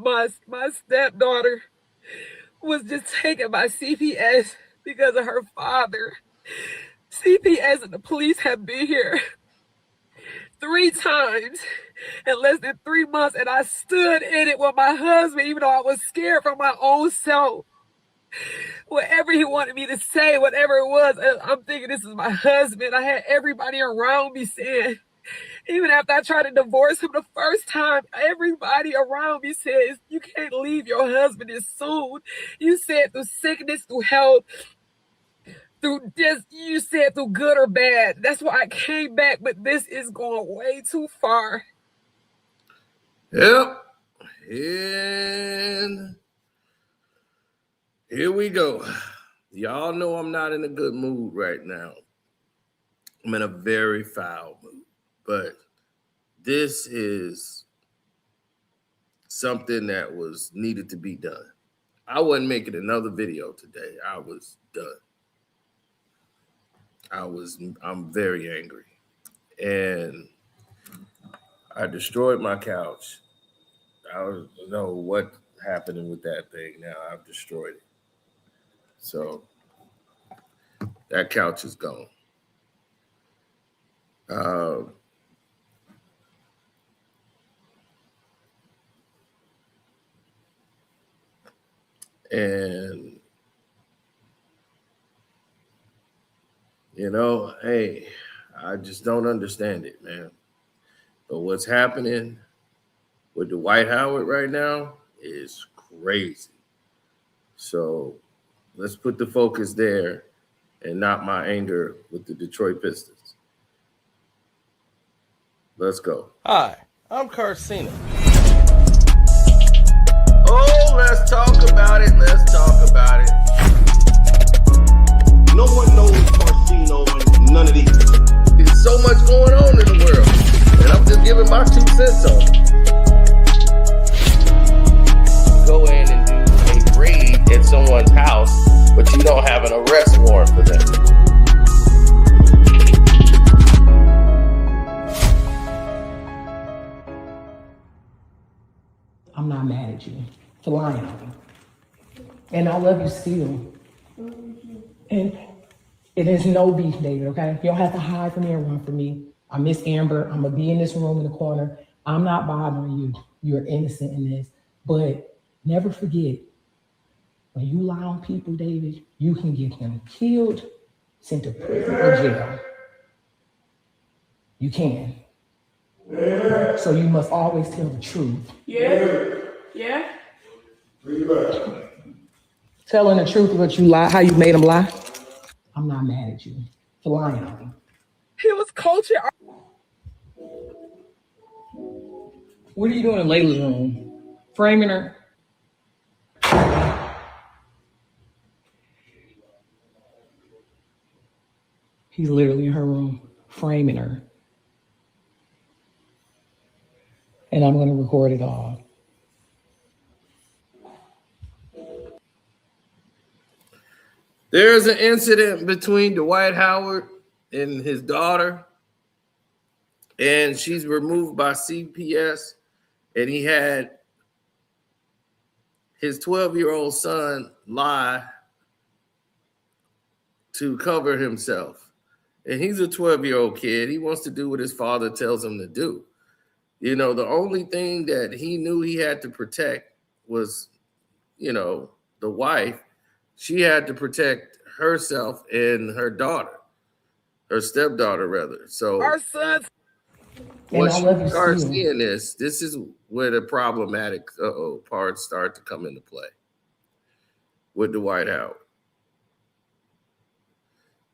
My stepdaughter was just taken by CPS because of her father. CPS and the police have been here 3 times in less than 3 months, and I stood in it with my husband, even though I was scared for my own self. Whatever he wanted me to say, whatever it was, I'm thinking this is my husband. I had everybody around me saying, even after I tried to divorce him the first time, everybody around me says, you can't leave your husband this soon. You said through sickness, through health, through this, you said through good or bad. That's why I came back, but this is going way too far. Yep. And here we go. Y'all know I'm not in a good mood right now. I'm in a very foul mood. But this is something that was needed to be done. I wasn't making another video today. I was done. I'm very angry. And I destroyed my couch. I don't know what happened with that thing now. I've destroyed it. So that couch is gone. And, hey, I just don't understand it, man. But what's happening with Dwight Howard right now is crazy. So let's put the focus there and not my anger with the Detroit Pistons. Let's go. Hi, I'm Carcina. Oh, let's talk about it. Let's talk about it. No one knows Carcino and none of these. There's so much going on in the world, and I'm just giving my 2 cents on it. Go in and do a raid at someone's house, but you don't have an arrest warrant for them. I'm not mad at you for lying on me. And I love you still. And it is no beef, David, okay? You don't have to hide from me or run from me. I miss Amber. I'm going to be in this room in the corner. I'm not bothering you. You're innocent in this. But never forget, when you lie on people, David, you can get them killed, sent to prison or jail. You can. Yeah. So you must always tell the truth. Yeah. Yeah. Telling the truth what you lie, how you made them lie. I'm not mad at you for lying on me. He was coaching. What are you doing in Layla's room? Framing her? He's literally in her room, framing her. And I'm going to record it all. There's an incident between Dwight Howard and his daughter, and she's removed by CPS, and he had his 12-year-old son lie to cover himself. And he's a 12-year-old kid. He wants to do what his father tells him to do. The only thing that he knew he had to protect was, the wife. She had to protect herself and her daughter, her stepdaughter, rather. So Our sons. once you start seeing this is where the problematic parts start to come into play with Dwight Howard.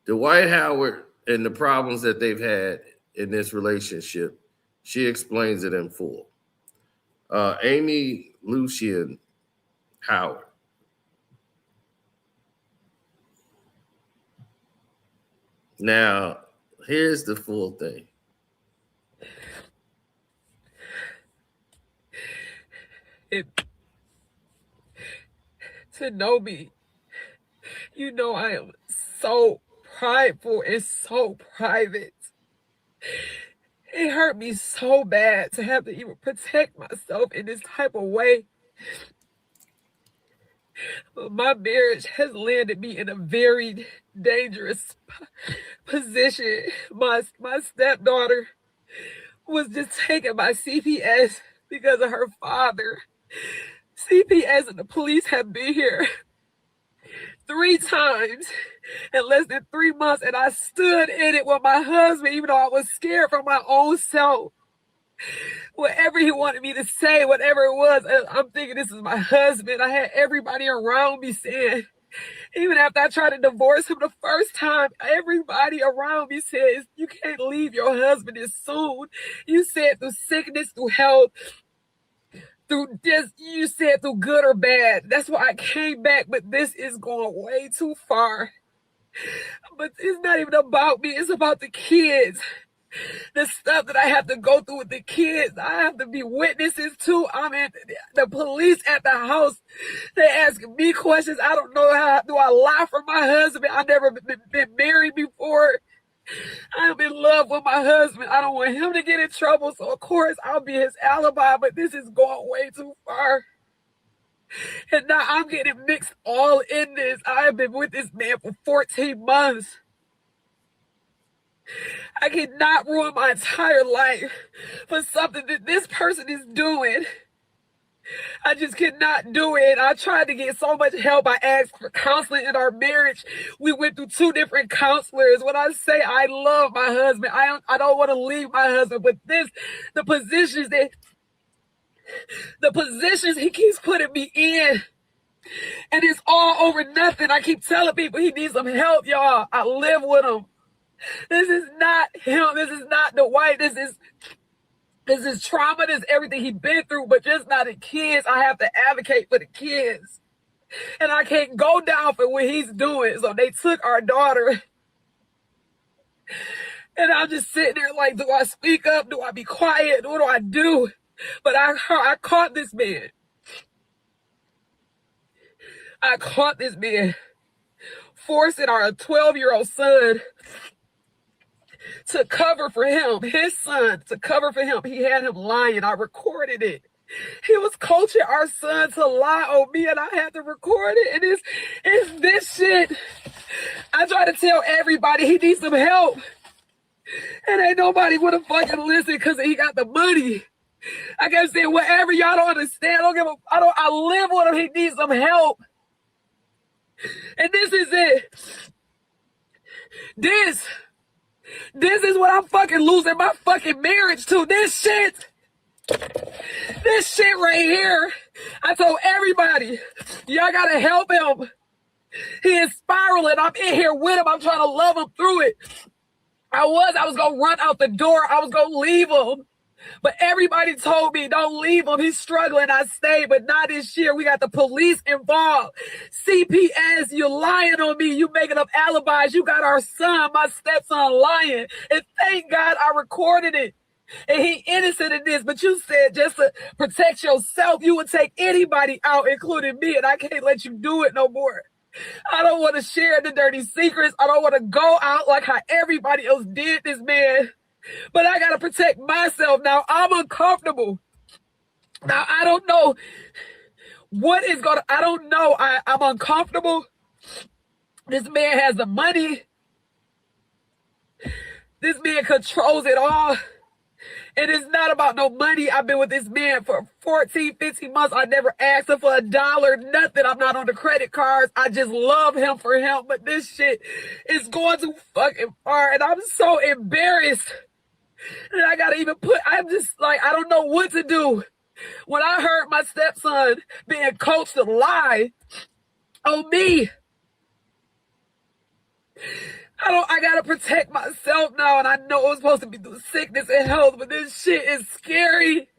Dwight Howard and the problems that they've had in this relationship, she explains it in full. Amy Lucian Howard. Now, here's the full thing. To know me, I am so prideful and so private. It hurt me so bad to have to even protect myself in this type of way. My marriage has landed me in a very dangerous position. My stepdaughter was just taken by CPS because of her father. CPS and the police have been here 3 times in less than 3 months, and I stood in it with my husband, even though I was scared for my own self. Whatever he wanted me to say, whatever it was, I'm thinking this is my husband. I had everybody around me saying, even after I tried to divorce him the first time, everybody around me says, you can't leave your husband this soon. You said through sickness, through health, through this, you said through good or bad. That's why I came back, but this is going way too far. But it's not even about me, it's about the kids. The stuff that I have to go through with the kids, I have to be witnesses to. I'm in the police at the house. They ask me questions. I don't know how do I lie for my husband. I've never been married before. I'm in love with my husband. I don't want him to get in trouble. So of course I'll be his alibi, but this is going way too far. And now I'm getting mixed all in this. I have been with this man for 14 months. I cannot ruin my entire life for something that this person is doing. I just cannot do it. I tried to get so much help. I asked for counseling in our marriage. We went through 2 different counselors. When I say I love my husband, I don't want to leave my husband. But the positions he keeps putting me in, and it's all over nothing. I keep telling people he needs some help, y'all. I live with him. This is not him. This is not Dwight. This is trauma. This is everything he's been through, but just not the kids. I have to advocate for the kids. And I can't go down for what he's doing. So they took our daughter. And I'm just sitting there like, do I speak up? Do I be quiet? What do I do? But I caught this man. I caught this man forcing our 12-year-old son to cover for him, his son, to cover for him. He had him lying. I recorded it. He was coaching our son to lie on me, and I had to record it. And it's this shit. I try to tell everybody he needs some help, and ain't nobody want to fucking listen because he got the money. I kept saying, whatever, y'all don't understand. I live with him. He needs some help. And this is it. This is what I'm fucking losing my fucking marriage to. This shit right here. I told everybody, y'all gotta help him. He is spiraling. I'm in here with him. I'm trying to love him through it. I was gonna run out the door. I was gonna leave him. But everybody told me, don't leave him. He's struggling. I stayed, but not this year. We got the police involved. CPS, you're lying on me. You making up alibis. You got our son, my stepson, lying. And thank God I recorded it. And he innocent in this, but you said just to protect yourself, you would take anybody out, including me, and I can't let you do it no more. I don't want to share the dirty secrets. I don't want to go out like how everybody else did this, man. But I got to protect myself now. I'm uncomfortable. Now, I don't know what is going to, I don't know. I'm uncomfortable. This man has the money. This man controls it all. And it's not about no money. I've been with this man for 14, 15 months. I never asked him for $1, nothing. I'm not on the credit cards. I just love him for him. But this shit is going too fucking far. And I'm so embarrassed. And I gotta even I'm just like, I don't know what to do. When I heard my stepson being coached to lie on me, I gotta protect myself now. And I know it's supposed to be through sickness and health, but this shit is scary.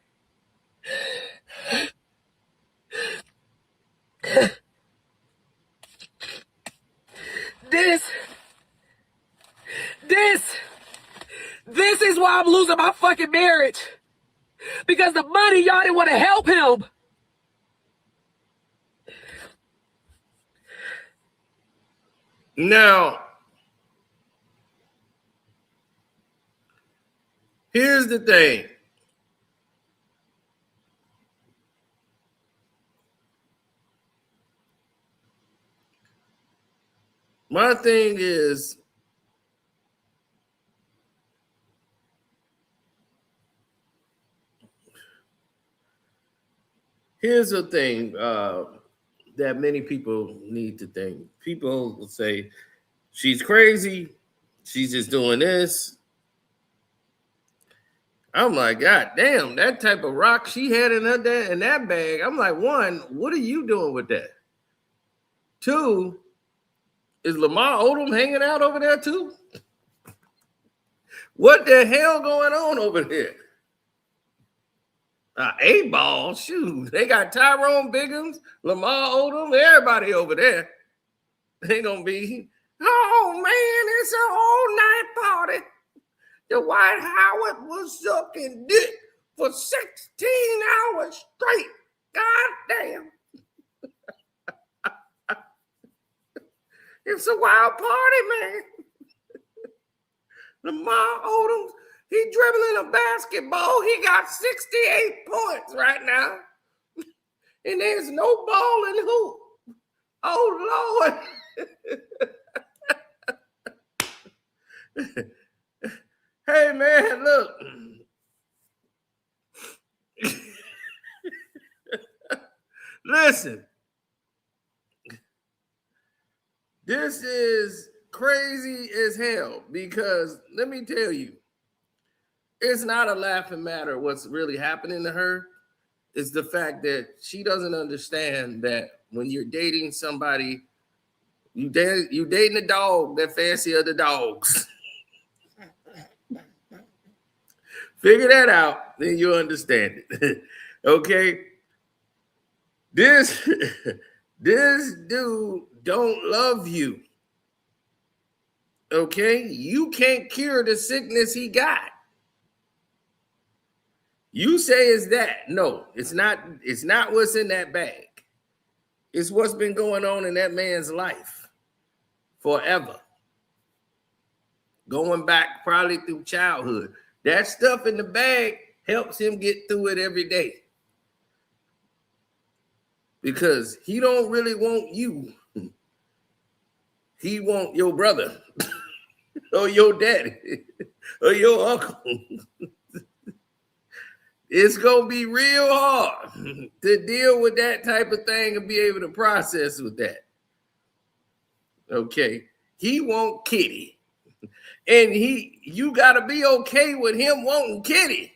This is why I'm losing my fucking marriage. Because the money, y'all didn't want to help him. Now, here's the thing. My thing is, here's the thing that many people need to think. People will say, she's crazy. She's just doing this. I'm like, God damn, that type of rock she had in that bag. I'm like, one, what are you doing with that? Two, is Lamar Odom hanging out over there too? What the hell going on over there? A-ball, shoot. They got Tyrone Biggums, Lamar Odom, everybody over there. They gonna be, oh man, it's an all-night party. Dwight Howard was sucking dick for 16 hours straight. God damn. It's a wild party, man. Lamar Odom, he dribbling a basketball. He got 68 points right now. And there's no ball in the hoop. Oh, Lord. Hey, man, look. Listen. This is crazy as hell because let me tell you, it's not a laughing matter what's really happening to her. It's the fact that she doesn't understand that when you're dating somebody, you dating a dog that fancy other dogs. Figure that out, then you'll understand it. Okay? This dude don't love you. Okay? You can't cure the sickness he got. You say it's that. No, it's not. It's not what's in that bag. It's what's been going on in that man's life forever. Going back probably through childhood. That stuff in the bag helps him get through it every day. Because he don't really want you. He want your brother or your daddy or your uncle. It's going to be real hard to deal with that type of thing and be able to process with that. Okay. He want Kitty. And you got to be okay with him wanting Kitty.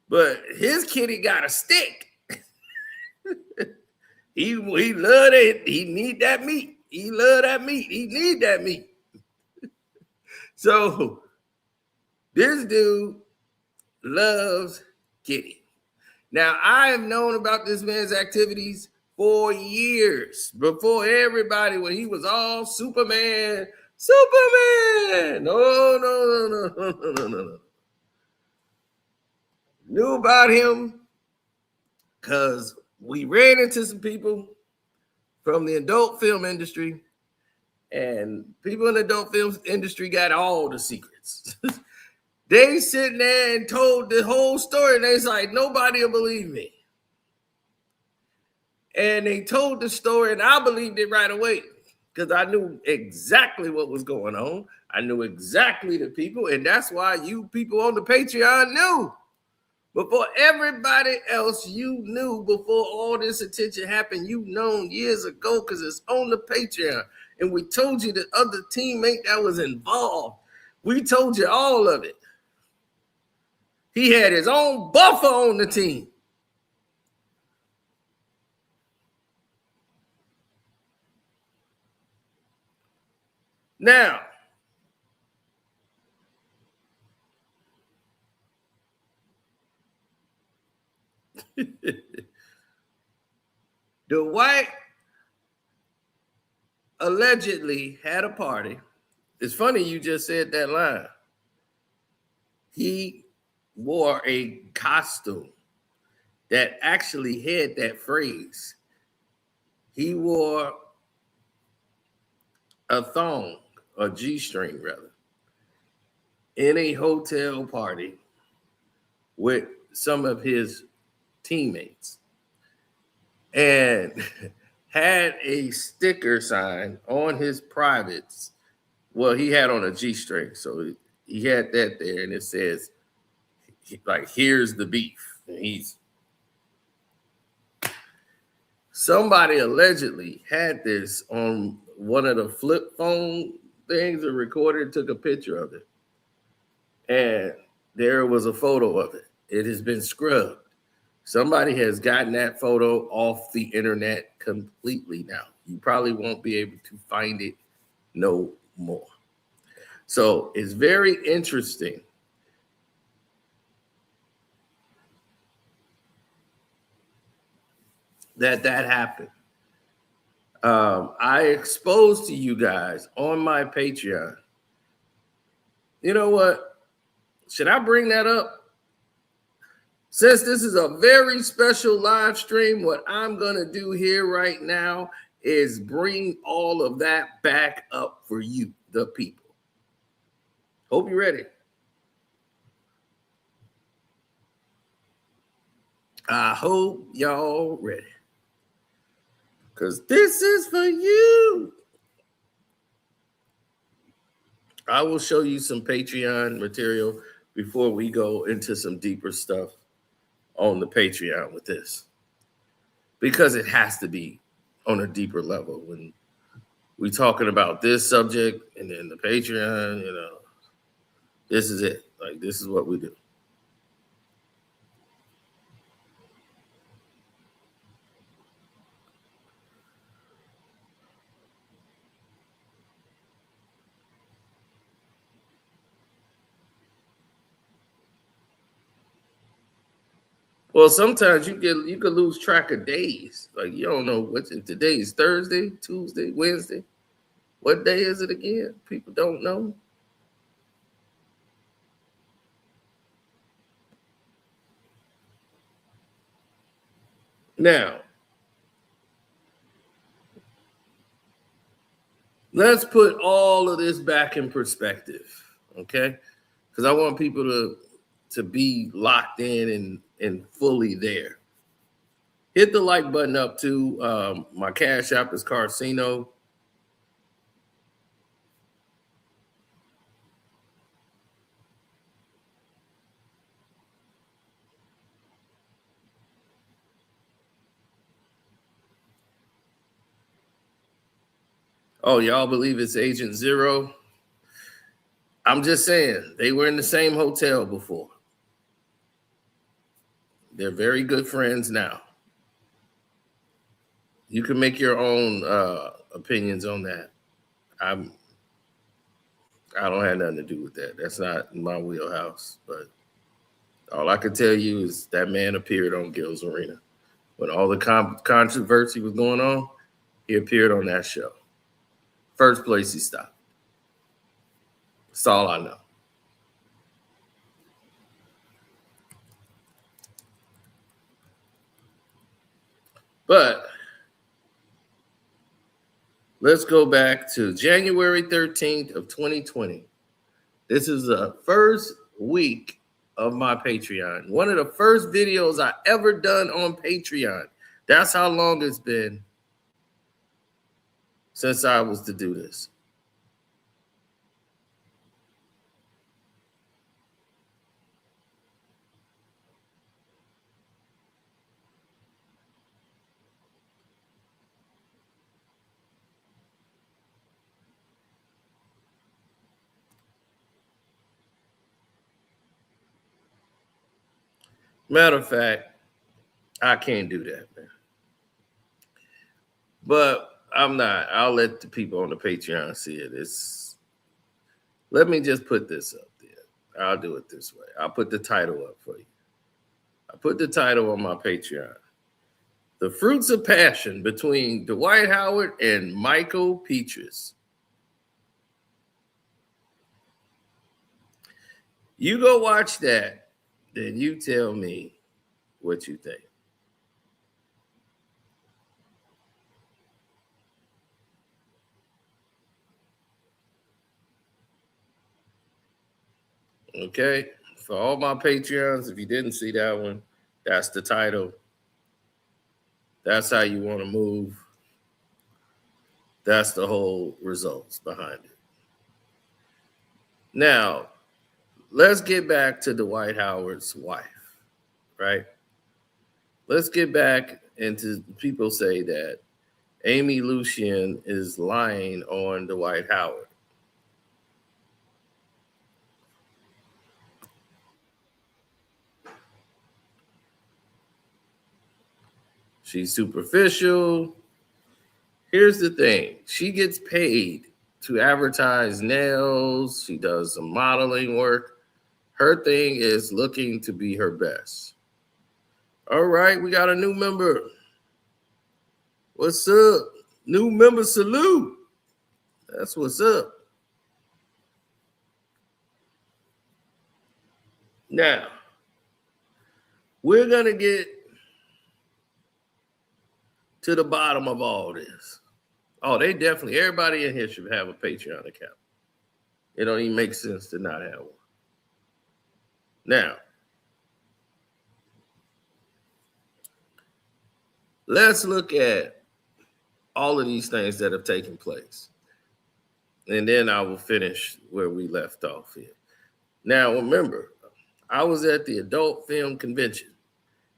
But his kitty got a stick. He love it. He need that meat. He love that meat. He need that meat. So this dude loves Kitty. Now, I have known about this man's activities for years before everybody, when he was all Superman. No. Knew about him because we ran into some people from the adult film industry, and people in the adult film industry got all the secrets. They sitting there and told the whole story, and they's like, nobody will believe me. And they told the story, and I believed it right away because I knew exactly what was going on. I knew exactly the people, and that's why you people on the Patreon knew. Before everybody else, you knew before all this attention happened. You known years ago because it's on the Patreon. And we told you the other teammate that was involved. We told you all of it. He had his own buffer on the team. Now, Dwight allegedly had a party. It's funny you just said that line. He wore a costume that actually had that phrase. He wore a thong, a G-string rather, in a hotel party with some of his teammates, and had a sticker sign on his privates. Well, he had on a G-string, so he had that there, and it says, like, here's the beef. And somebody allegedly had this on one of the flip phone things and recorded, took a picture of it. And there was a photo of it. It has been scrubbed. Somebody has gotten that photo off the internet completely now. You probably won't be able to find it no more. So it's very interesting that happened. I exposed to you guys on my Patreon. You know what? Should I bring that up? Since this is a very special live stream, what I'm going to do here right now is bring all of that back up for you, the people. Hope you're ready. I hope y'all ready. Because this is for you. I will show you some Patreon material before we go into some deeper stuff on the Patreon with this. Because it has to be on a deeper level. When we're talking about this subject and then the Patreon, you know, this is it. Like, this is what we do. Well, sometimes you could lose track of days. Like, you don't know what today is. Thursday, Tuesday, Wednesday. What day is it again? People don't know. Now, let's put all of this back in perspective, okay? Because I want people to be locked in and fully there. Hit the like button up too. My Cash App is Carcino. Oh, y'all believe it's Agent Zero? I'm just saying, they were in the same hotel before. They're very good friends now. You can make your own opinions on that. I don't have nothing to do with that. That's not my wheelhouse. But all I can tell you is that man appeared on Gil's Arena. When all the controversy was going on, he appeared on that show. First place he stopped. That's all I know. But let's go back to January 13th of 2020. This is the first week of my Patreon. One of the first videos I ever done on Patreon. That's how long it's been since I was to do this. Matter of fact, I can't do that, man. But I'm not. I'll let the people on the Patreon see it. Let me just put this up there. I'll do it this way. I'll put the title up for you. I put the title on my Patreon. The Fruits of Passion between Dwight Howard and Michael Petrus. You go watch that, then you tell me what you think. Okay, for all my Patreons, if you didn't see that one, that's the title. That's how you want to move. That's the whole results behind it. Now, let's get back to Dwight Howard's wife, right? Let's get back into people say that Amy Lucian is lying on Dwight Howard. She's superficial. Here's the thing. She gets paid to advertise nails. She does some modeling work. Her thing is looking to be her best. All right, we got a new member. What's up? New member salute. That's what's up. Now, we're going to get to the bottom of all this. Oh, they definitely, everybody in here should have a Patreon account. It don't even make sense to not have one. Now, let's look at all of these things that have taken place. And then I will finish where we left off here. Now, remember, I was at the adult film convention.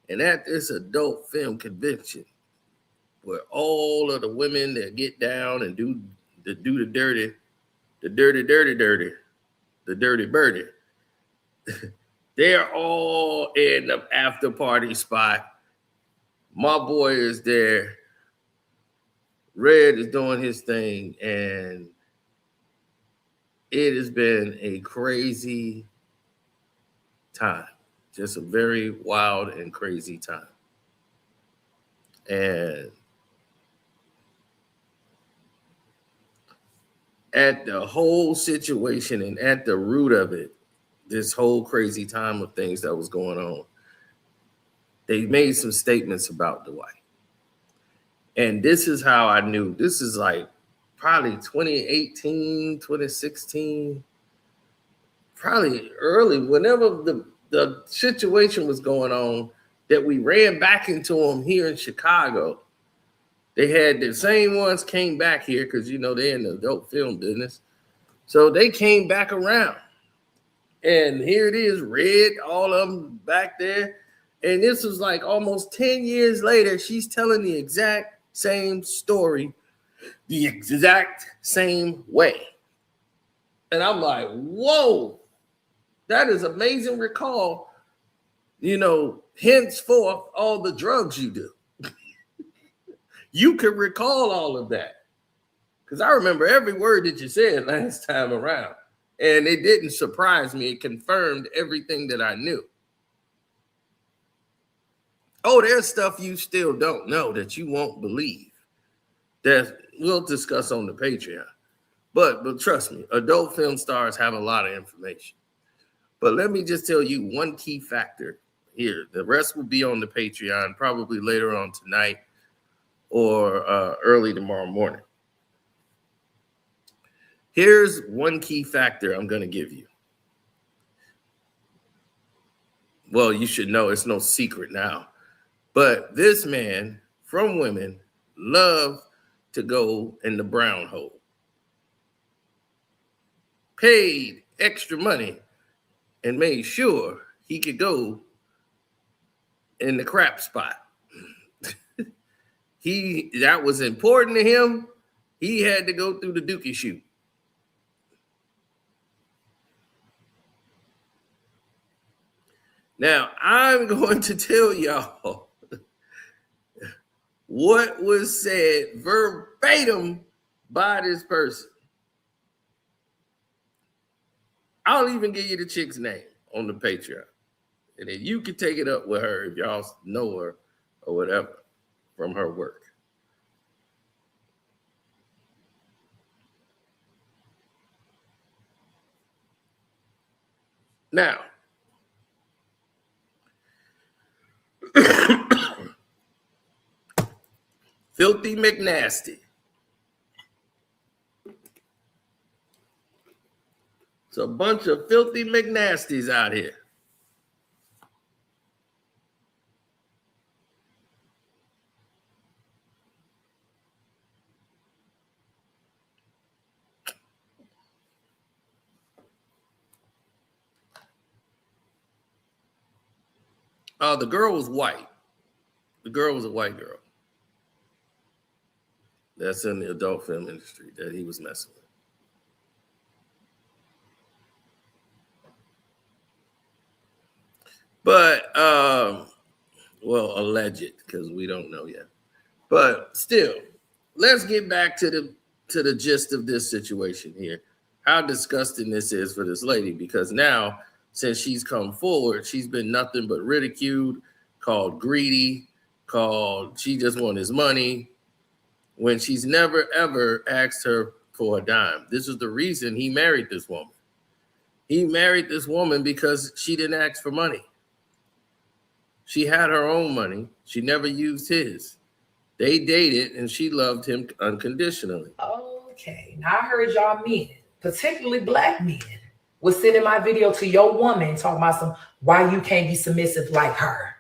And at this adult film convention, where all of the women that get down and do the dirty birdie, they're all in the after party spot. My boy is there. Red is doing his thing, and it has been a crazy time. Just a very wild and crazy time. And at the whole situation and at the root of it, this whole crazy time of things that was going on, they made some statements about Dwight. And this is how I knew. This is like probably 2018, 2016, probably early, whenever the situation was going on, that we ran back into him here in Chicago. They had the same ones came back here because, you know, they're in the adult film business. So they came back around. And here it is, Red, all of them back there. And this was like almost 10 years later, she's telling the exact same story, the exact same way. And I'm like, whoa, that is amazing recall. You know, henceforth, all the drugs you do. You could recall all of that. Because I remember every word that you said last time around. And it didn't surprise me. It confirmed everything that I knew. Oh, there's stuff you still don't know that you won't believe. That we'll discuss on the Patreon. But trust me, adult film stars have a lot of information. But let me just tell you one key factor here. The rest will be on the Patreon probably later on tonight or early tomorrow morning. Here's one key factor I'm going to give you. Well, you should know it's no secret now. But this man from women loved to go in the brown hole. Paid extra money and made sure he could go in the crap spot. That was important to him. He had to go through the dookie chute. Now, I'm going to tell y'all what was said verbatim by this person. I'll even give you the chick's name on the Patreon. And then you can take it up with her if y'all know her or whatever from her work. Now, Filthy McNasty. It's a bunch of filthy McNasties out here. The girl was white. The girl was a white girl. That's in the adult film industry that he was messing with. But, well, alleged, because we don't know yet. But still, let's get back to the gist of this situation here. How disgusting this is for this lady, because now, since she's come forward, she's been nothing but ridiculed, called greedy, called she just wants his money, when she's never, ever asked her for a dime. This is the reason he married this woman. He married this woman because she didn't ask for money. She had her own money. She never used his. They dated, and she loved him unconditionally. Okay, now I heard y'all men, particularly black men, was sending my video to your woman talking about why you can't be submissive like her.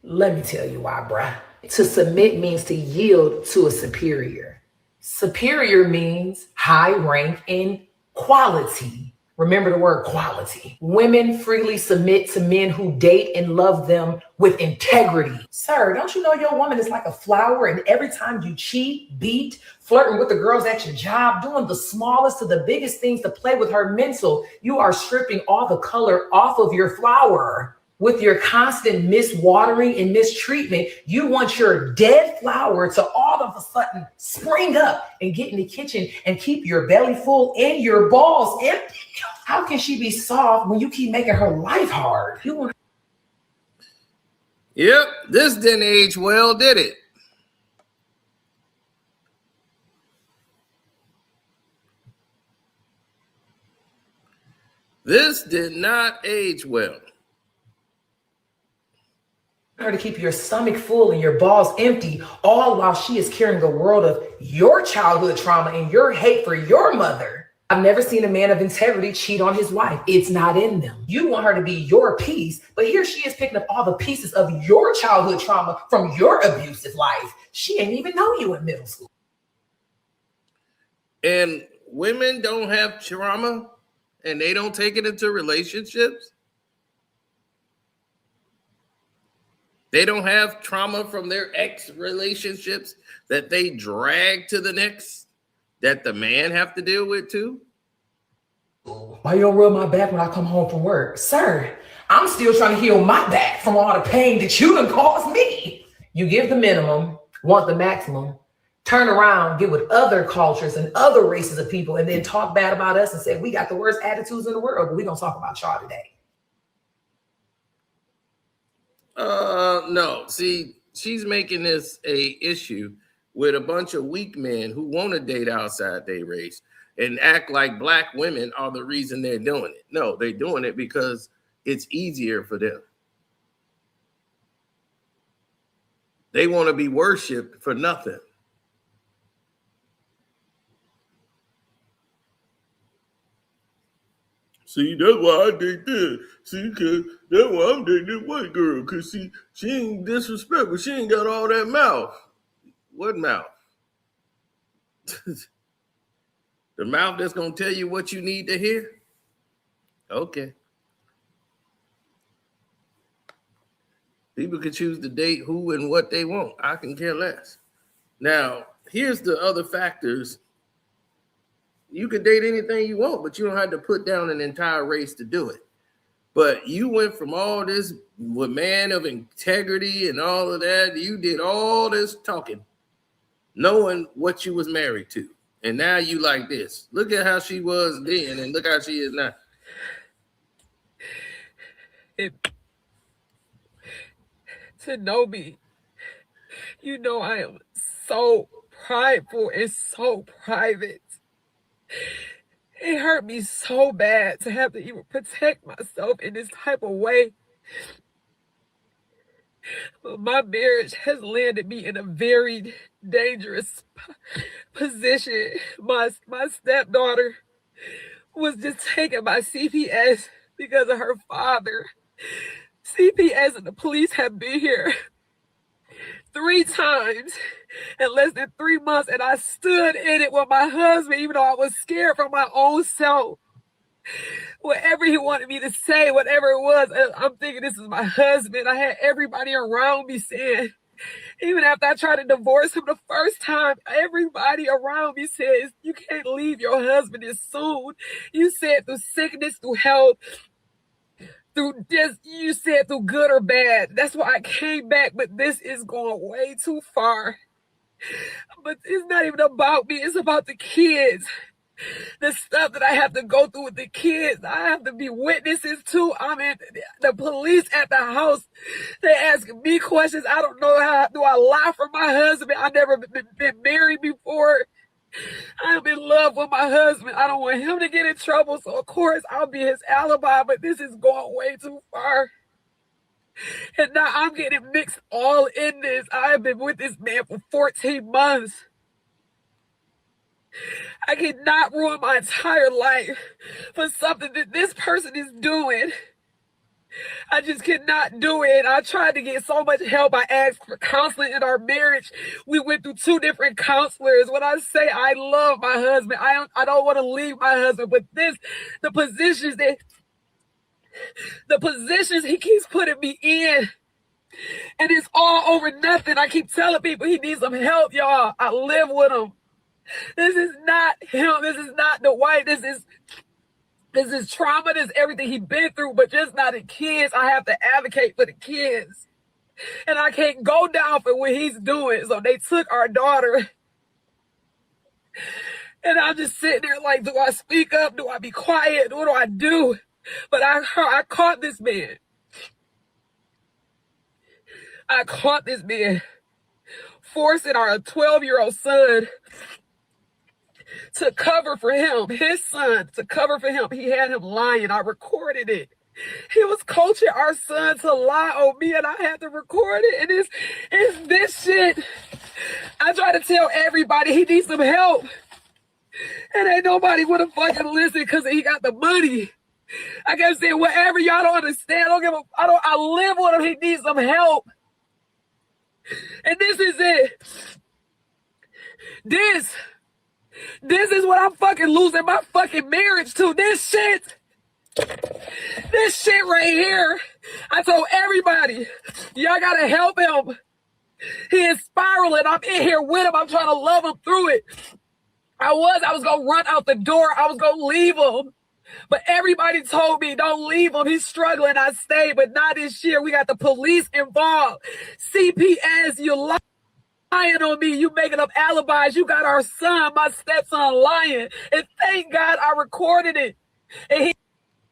Let me tell you why, bruh. To submit means to yield to a superior. Superior means high rank in quality. Remember the word quality. Women freely submit to men who date and love them with integrity. Sir, don't you know your woman is like a flower, and every time you cheat, beat, flirting with the girls at your job, doing the smallest to the biggest things to play with her mental, you are stripping all the color off of your flower. With your constant miswatering and mistreatment, you want your dead flower to all of a sudden spring up and get in the kitchen and keep your belly full and your balls empty. How can she be soft when you keep making her life hard? Yep, this didn't age well, did it? This did not age well. Her to keep your stomach full and your balls empty, all while she is carrying a world of your childhood trauma and your hate for your mother. I've never seen a man of integrity cheat on his wife. It's not in them. You want her to be your piece, but here she is picking up all the pieces of your childhood trauma from your abusive life. She ain't even know you in middle school. And women don't have trauma and they don't take it into relationships. They don't have trauma from their ex relationships that they drag to the next, that the man have to deal with too. Why you don't rub my back when I come home from work? Sir, I'm still trying to heal my back from all the pain that you done caused me. You give the minimum, want the maximum, turn around, get with other cultures and other races of people, and then talk bad about us and say we got the worst attitudes in the world, but we don't talk about y'all today. No. See, she's making this a issue with a bunch of weak men who want to date outside their race and act like black women are the reason they're doing it. No, they're doing it because it's easier for them. They want to be worshipped for nothing. See, that's why I date this. See, cause that's why I'm dating this white girl. Cause she ain't disrespectful. She ain't got all that mouth. What mouth? The mouth that's gonna tell you what you need to hear? Okay. People can choose to date who and what they want. I can care less. Now, here's the other factors. You could date anything you want, but you don't have to put down an entire race to do it. But you went from all this with man of integrity and all of that. You did all this talking, knowing what you was married to. And now you like this. Look at how she was then and look how she is now. To know me, you know I am so prideful and so private. It hurt me so bad to have to even protect myself in this type of way. But my marriage has landed me in a very dangerous position. My stepdaughter was just taken by CPS because of her father. CPS and the police have been here 3 times in less than 3 months, and I stood in it with my husband, even though I was scared for my own self. whatever he wanted me to say, whatever it was. I'm thinking this is my husband. I had everybody around me saying, even after I tried to divorce him the first time, everybody around me says, you can't leave your husband this soon. You said through sickness, through health, through this, you said through good or bad. That's why I came back, but this is going way too far. But it's not even about me, it's about the kids. The stuff that I have to go through with the kids, I have to be witnesses to. I mean, the police at the house, they asking me questions. I don't know how do I lie for my husband. I've never been married before. I'm in love with my husband. I don't want him to get in trouble, so of course I'll be his alibi, but this is going way too far. And now I'm getting mixed all in this. I have been with this man for 14 months. I cannot ruin my entire life for something that this person is doing. I just cannot do it. I tried to get so much help. I asked for counseling in our marriage. We went through 2 different counselors. When I say I love my husband, I don't want to leave my husband. But the positions he keeps putting me in, and it's all over nothing. I keep telling people he needs some help, y'all. I live with him. This is not him. This is not Dwight. This is trauma. This is everything he's been through, but just not the kids. I have to advocate for the kids. And I can't go down for what he's doing. So they took our daughter. And I'm just sitting there like, do I speak up? Do I be quiet? What do I do? But I caught this man. I caught this man forcing our 12-year-old son to cover for him, his son, to cover for him. He had him lying. I recorded it. He was coaching our son to lie on me, and I had to record it. And it's this shit. I try to tell everybody he needs some help, and ain't nobody want to fucking listen because he got the money. I kept saying, whatever, y'all don't understand. I live with him. He needs some help. And this is it. This is what I'm fucking losing my fucking marriage to. This shit right here. I told everybody, y'all gotta help him. He is spiraling. I'm in here with him. I'm trying to love him through it. I was gonna run out the door. I was gonna leave him. But everybody told me, don't leave him. He's struggling. I stayed, but not this year. We got the police involved. CPS, you lying on me. You making up alibis. You got our son, my stepson, lying. And thank God I recorded it. And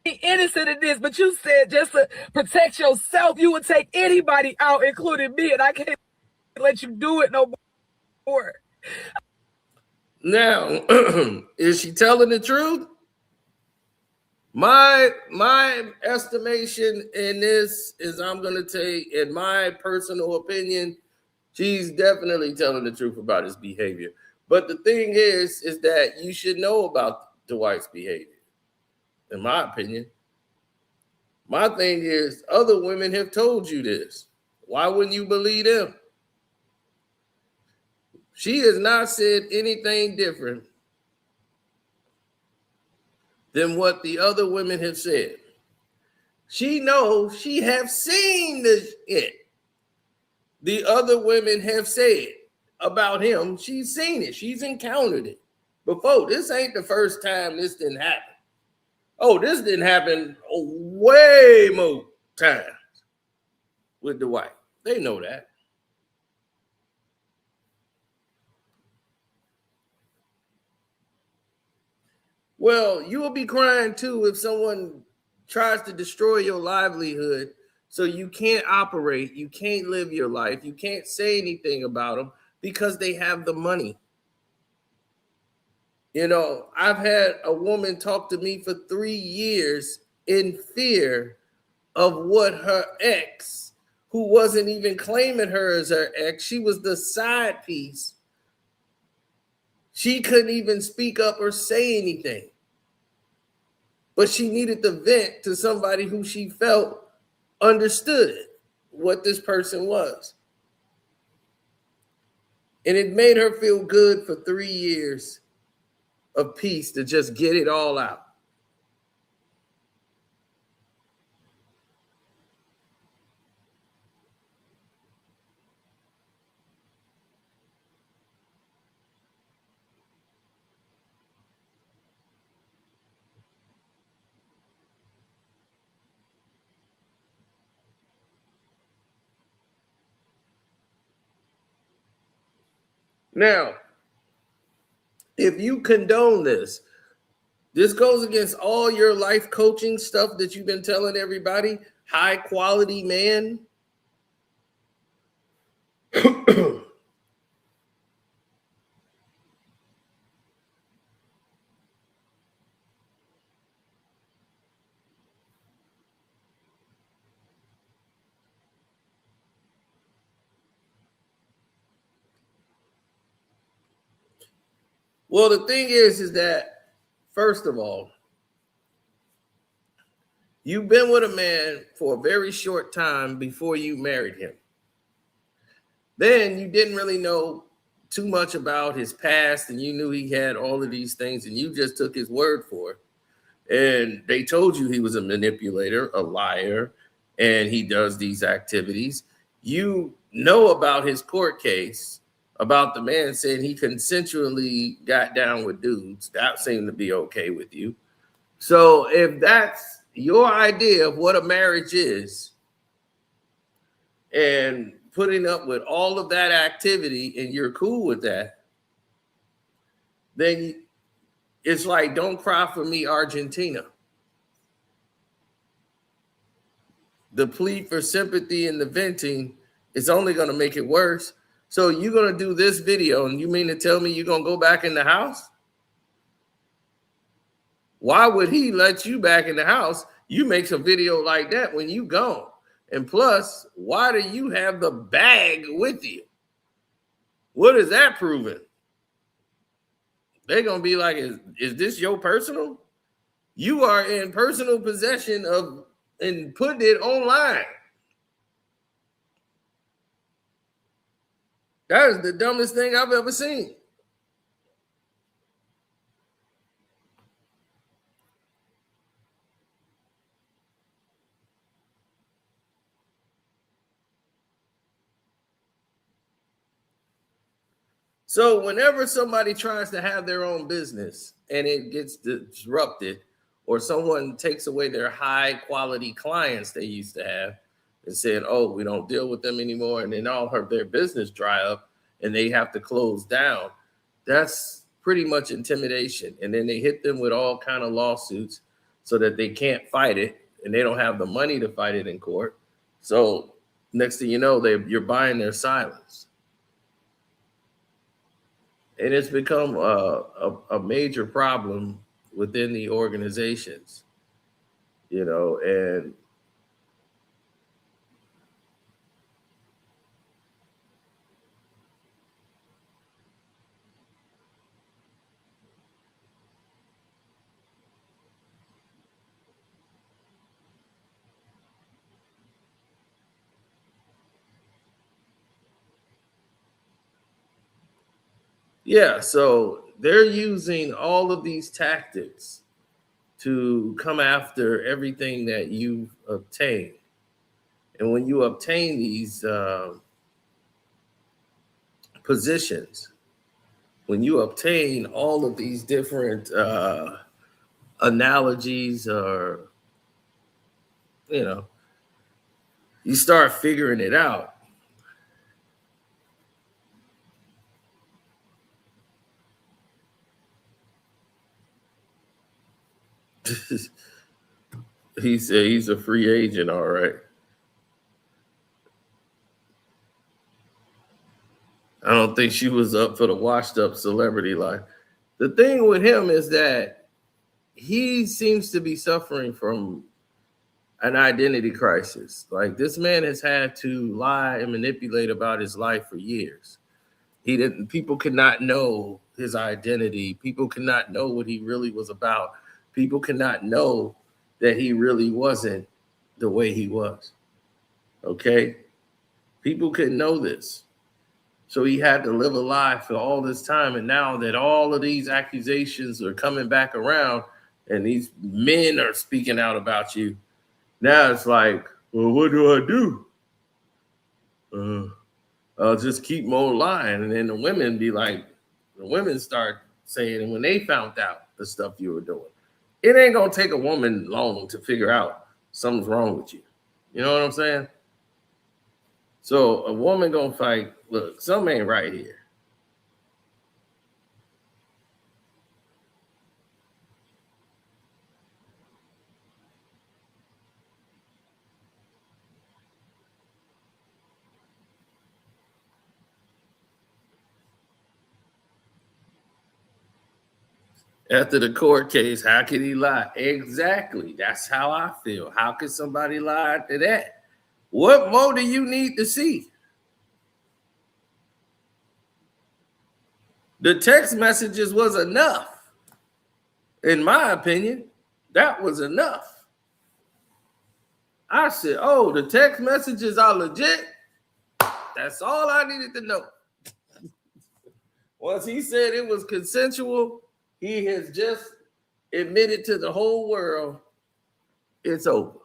he innocent in this, but you said just to protect yourself, you would take anybody out, including me, and I can't let you do it no more. Now, is she telling the truth? My estimation in this is, I'm going to take, in my personal opinion, she's definitely telling the truth about his behavior. But the thing is that you should know about Dwight's behavior, in my opinion. My thing is, other women have told you this. Why wouldn't you believe them? She has not said anything different than what the other women have said. She knows, she have seen this shit. The other women have said about him. She's seen it. She's encountered it before. This ain't the first time this didn't happen. Oh, this didn't happen way more times with Dwight. They know that. Well, you will be crying too if someone tries to destroy your livelihood so you can't operate, you can't live your life, you can't say anything about them because they have the money. You know, I've had a woman talk to me for 3 years in fear of what her ex, who wasn't even claiming her as her ex, she was the side piece. She couldn't even speak up or say anything. But she needed to vent to somebody who she felt understood what this person was. And it made her feel good for 3 years of peace to just get it all out. Now, if you condone this, this goes against all your life coaching stuff that you've been telling everybody. High quality man. Well, the thing is that, first of all, you've been with a man for a very short time before you married him. Then you didn't really know too much about his past, and you knew he had all of these things, and you just took his word for it. And they told you he was a manipulator, a liar, and he does these activities. You know about his court case, about the man saying he consensually got down with dudes. That seemed to be okay with you. So if that's your idea of what a marriage is, and putting up with all of that activity, and you're cool with that, then it's like, don't cry for me, Argentina. The plea for sympathy and the venting is only going to make it worse. So you're going to do this video, and you mean to tell me you're going to go back in the house? Why would he let you back in the house? You make a video like that when you gone. And plus, why do you have the bag with you? What is that proving? They're going to be like, is this your personal? You are in personal possession of and putting it online. That is the dumbest thing I've ever seen. So whenever somebody tries to have their own business and it gets disrupted, or someone takes away their high quality clients they used to have and said, oh, we don't deal with them anymore, and then all their business dry up and they have to close down, that's pretty much intimidation. And then they hit them with all kind of lawsuits so that they can't fight it, and they don't have the money to fight it in court. So next thing you know, you're buying their silence. And it's become a major problem within the organizations, you know, and yeah, so they're using all of these tactics to come after everything that you've obtained. And when you obtain these positions, when you obtain all of these different analogies, or, you know, you start figuring it out. He said he's a free agent, all right. I don't think she was up for the washed up celebrity life. The thing with him is that he seems to be suffering from an identity crisis. Like, this man has had to lie and manipulate about his life for years. People could not know his identity. People could not know what he really was about. People could not know that he really wasn't the way he was. Okay? People couldn't know this. So he had to live a lie for all this time. And now that all of these accusations are coming back around and these men are speaking out about you, now it's like, well, what do I do? I'll just keep more lying. And then the women start saying, and when they found out the stuff you were doing, it ain't going to take a woman long to figure out something's wrong with you. You know what I'm saying? So a woman going to fight, look, something ain't right here. After the court case, how could he lie? Exactly. That's how I feel. How could somebody lie to that? What more do you need to see? The text messages was enough. In my opinion, that was enough. I said, oh, the text messages are legit. That's all I needed to know. Once he said it was consensual, he has just admitted to the whole world it's over.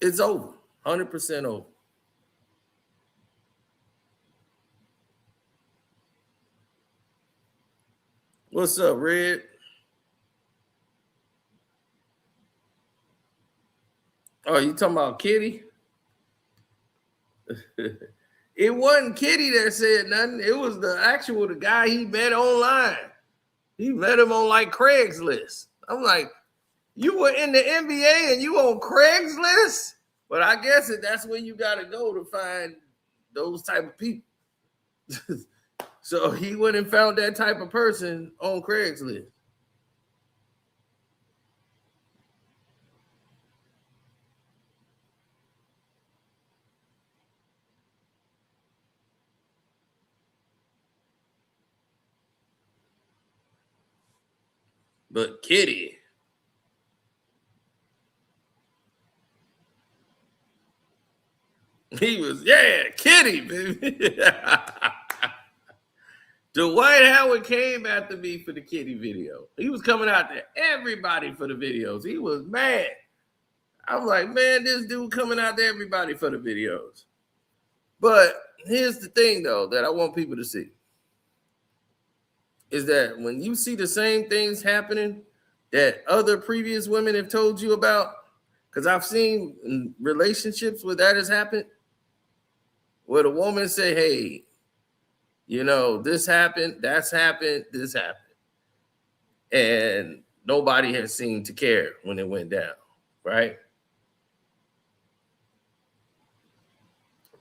It's over. 100% over. What's up, Red? Oh, you talking about Kitty? It wasn't Kitty that said nothing. It was the guy he met online. He met him on like Craigslist. I'm like, you were in the NBA and you on Craigslist? But I guess that's where you got to go to find those type of people. So he went and found that type of person on Craigslist. But Kitty, he was, Kitty, baby. Dwight Howard came after me for the Kitty video. He was coming out to everybody for the videos. He was mad. I was like, man, this dude coming out to everybody for the videos. But here's the thing, though, that I want people to see. Is that when you see the same things happening that other previous women have told you about, because I've seen relationships where that has happened, where the woman say, hey, you know, this happened, that's happened, this happened. And nobody has seemed to care when it went down, right?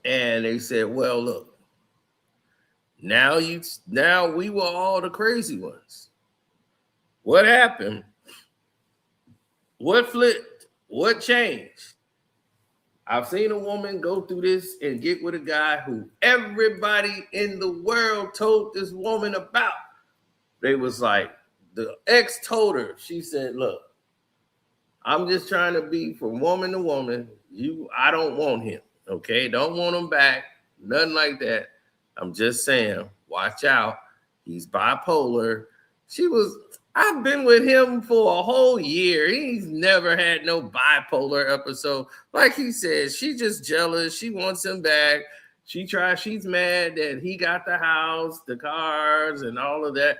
And they said, well, look, now we were all the crazy ones. What happened? What flipped? What changed? I've seen a woman go through this and get with a guy who everybody in the world told this woman about. They was like, the ex told her, she said, look, I'm just trying to be from woman to woman. I don't want him, okay? Don't want him back, nothing like that. I'm just saying, watch out. He's bipolar. I've been with him for a whole year. He's never had no bipolar episode. Like he said, she's just jealous. She wants him back. She's mad that he got the house, the cars, and all of that.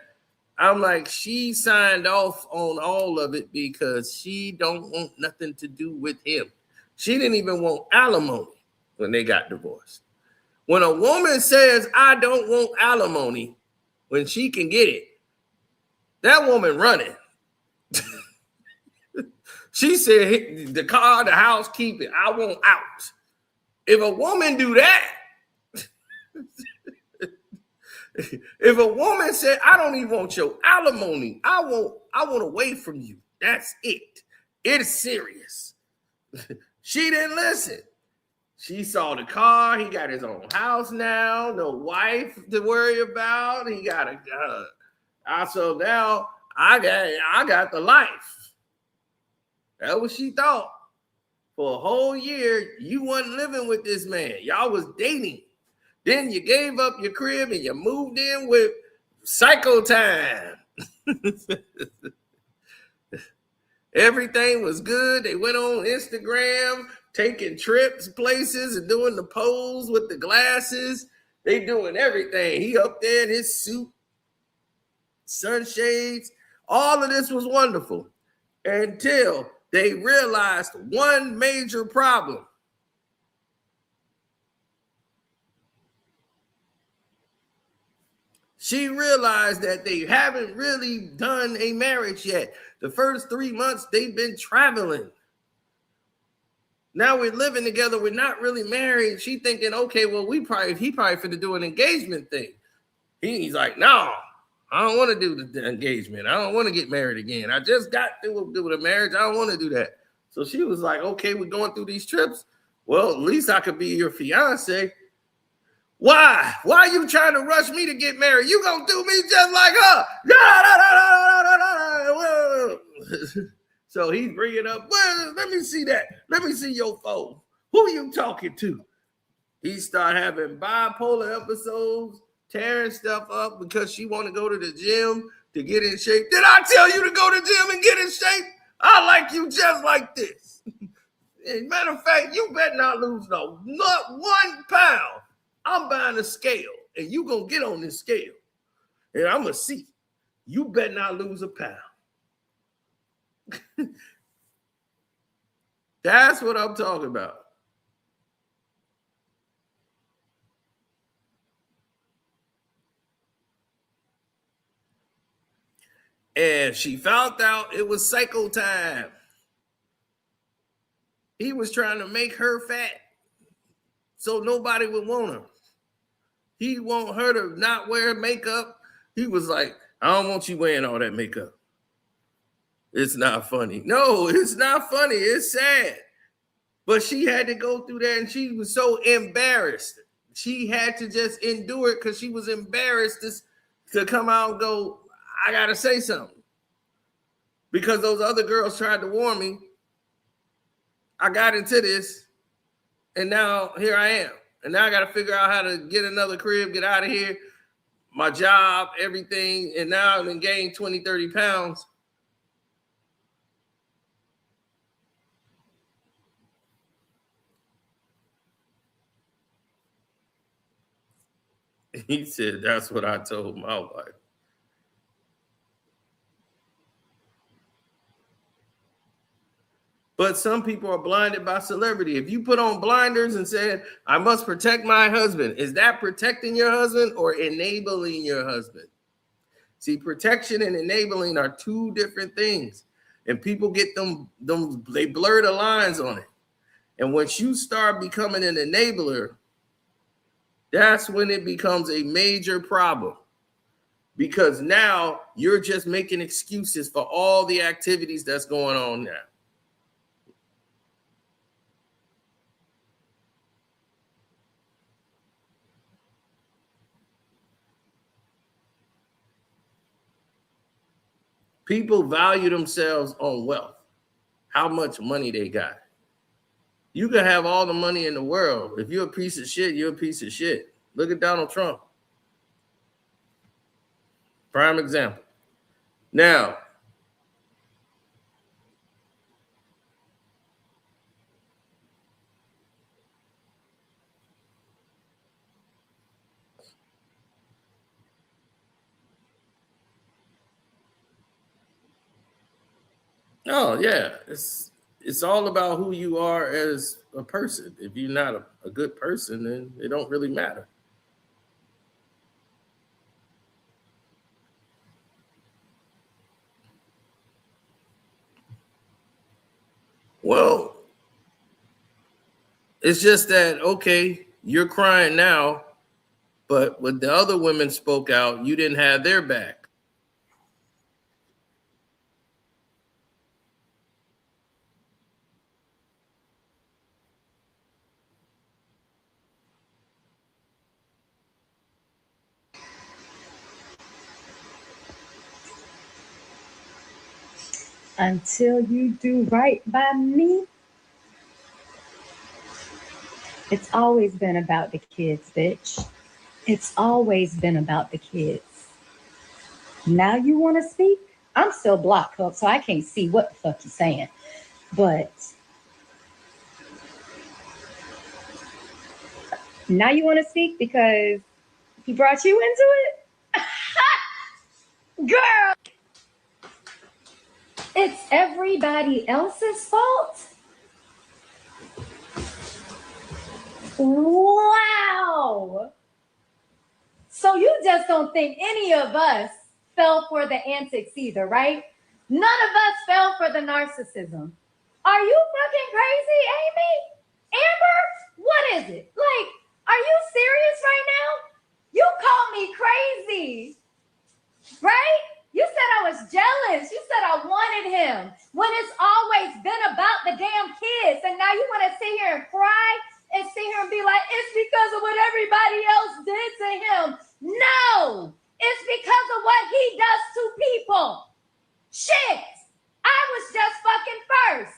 I'm like, she signed off on all of it because she don't want nothing to do with him. She didn't even want alimony when they got divorced. When a woman says, I don't want alimony, when she can get it, that woman running. She said, the car, the house, keep it. I want out. If a woman do that, if a woman said, I don't even want your alimony, I want away from you. That's it. It's serious. She didn't listen. She saw the car. He got his own house now. No wife to worry about. He got a so now I got the life. That's what she thought. For a whole year, you wasn't living with this man. Y'all was dating. Then you gave up your crib and you moved in with Psycho Time. Everything was good. They went on Instagram, taking trips, places, and doing the pose with the glasses. They doing everything. He up there in his suit, sunshades. All of this was wonderful until they realized one major problem. She realized that they haven't really done a marriage yet. The first 3 months, they've been traveling. Now we're living together. We're not really married. She thinking, okay, well, he probably finna do an engagement thing. He's like, no, I don't want to do the engagement. I don't want to get married again. I just got through the marriage. I don't want to do that. So she was like, okay, we're going through these trips. Well, at least I could be your fiance. Why? Why are you trying to rush me to get married? You gonna do me just like her. So he's bringing up, well, let me see that. Let me see your phone. Who are you talking to? He start having bipolar episodes, tearing stuff up because she want to go to the gym to get in shape. Did I tell you to go to the gym and get in shape? I like you just like this. Matter of fact, you better not lose not 1 pound. I'm buying a scale, and you gonna get on this scale, and I'm gonna see. You better not lose a pound. That's what I'm talking about. And she found out it was psycho time. He was trying to make her fat so nobody would want her. He want her to not wear makeup. He was like, I don't want you wearing all that makeup. It's not funny. No, it's not funny. It's sad. But she had to go through that, and she was so embarrassed. She had to just endure it because she was embarrassed to come out and go, I got to say something. Because those other girls tried to warn me. I got into this, and now here I am. And now I got to figure out how to get another crib, get out of here, my job, everything. And now I've gained 20, 30 pounds. He said, that's what I told my wife. But some people are blinded by celebrity. If you put on blinders and said, I must protect my husband, is that protecting your husband or enabling your husband? See, protection and enabling are two different things. And people get them they blur the lines on it. And once you start becoming an enabler, that's when it becomes a major problem. Because now you're just making excuses for all the activities that's going on now. People value themselves on wealth, how much money they got. You can have all the money in the world. If you're a piece of shit, you're a piece of shit. Look at Donald Trump. Prime example. Now, oh yeah, it's all about who you are as a person. If you're not a good person, then it don't really matter. Well, it's just that, okay, you're crying now, but when the other women spoke out, you didn't have their back. Until you do right by me. It's always been about the kids, bitch. It's always been about the kids. Now you want to speak? I'm still blocked up, so I can't see what the fuck you're saying. But now you want to speak because he brought you into it? Girl! It's everybody else's fault? Wow! So you just don't think any of us fell for the antics either, right? None of us fell for the narcissism. Are you fucking crazy, Amy? Amber? What is it? Like, are you serious right now? You call me crazy. me, right? You said I was jealous. You said I wanted him when it's always been about the damn kids. And now you want to sit here and cry and sit here and be like, it's because of what everybody else did to him. No, it's because of what he does to people. Shit, I was just fucking first.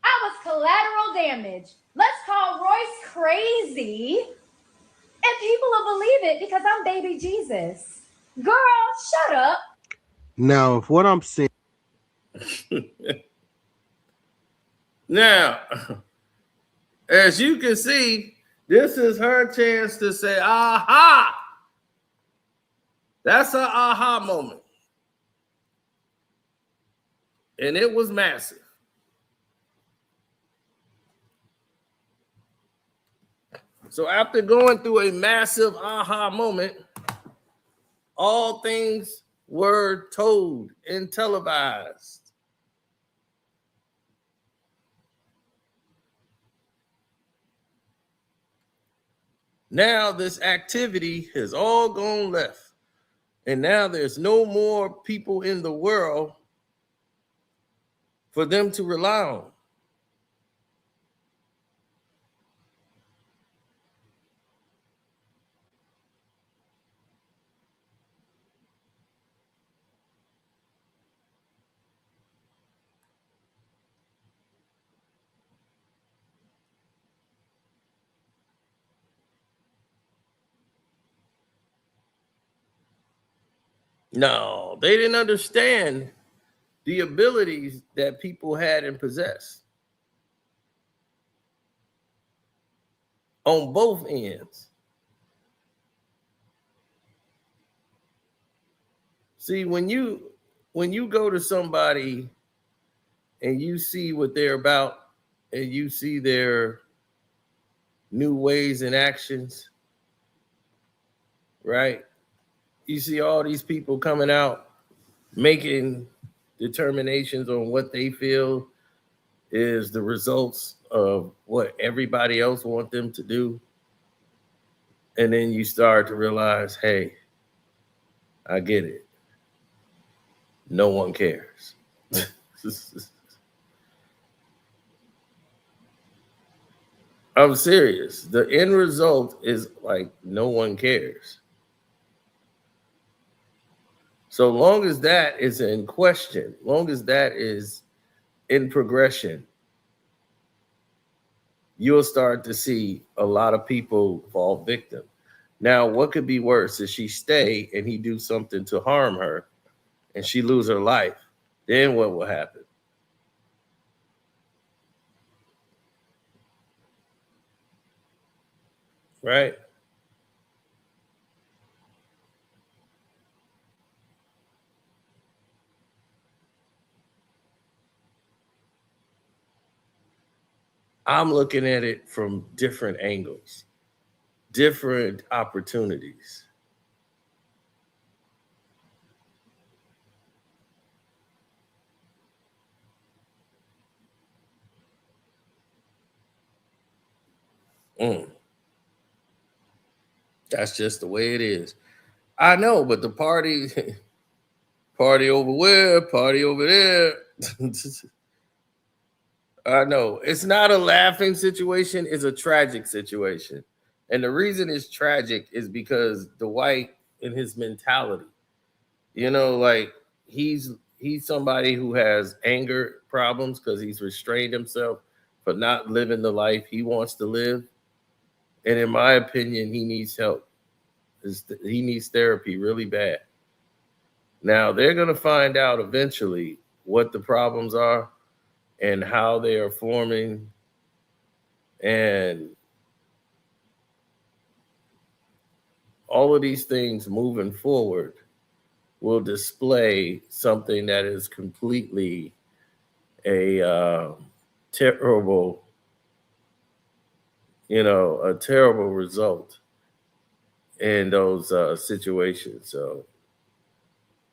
I was collateral damage. Let's call Royce crazy, and people will believe it because I'm baby Jesus. Girl, shut up. Now, if what I'm saying. Now, as you can see, this is her chance to say, aha. That's an aha moment. And it was massive. So after going through a massive aha moment, all things were told and televised. Now this activity has all gone left. And now there's no more people in the world for them to rely on. No, they didn't understand the abilities that people had and possessed on both ends. See, when you go to somebody and you see what they're about and you see their new ways and actions, right? You see all these people coming out making determinations on what they feel is the results of what everybody else wants them to do. And then you start to realize, hey, I get it. No one cares. I'm serious. The end result is like no one cares. So long as that is in question, long as that is in progression, you'll start to see a lot of people fall victim. Now, what could be worse? If she stay and he do something to harm her and she lose her life, then what will happen? Right? I'm looking at it from different angles, different opportunities. That's just the way it is. I know, but the party over where, party over there. I know. It's not a laughing situation, it's a tragic situation. And the reason it's tragic is because Dwight and his mentality. You know, like he's somebody who has anger problems because he's restrained himself for not living the life he wants to live. And in my opinion, he needs help. He needs therapy really bad. Now, they're going to find out eventually what the problems are and how they are forming. And all of these things moving forward will display something that is completely a terrible, a terrible result in those situations. So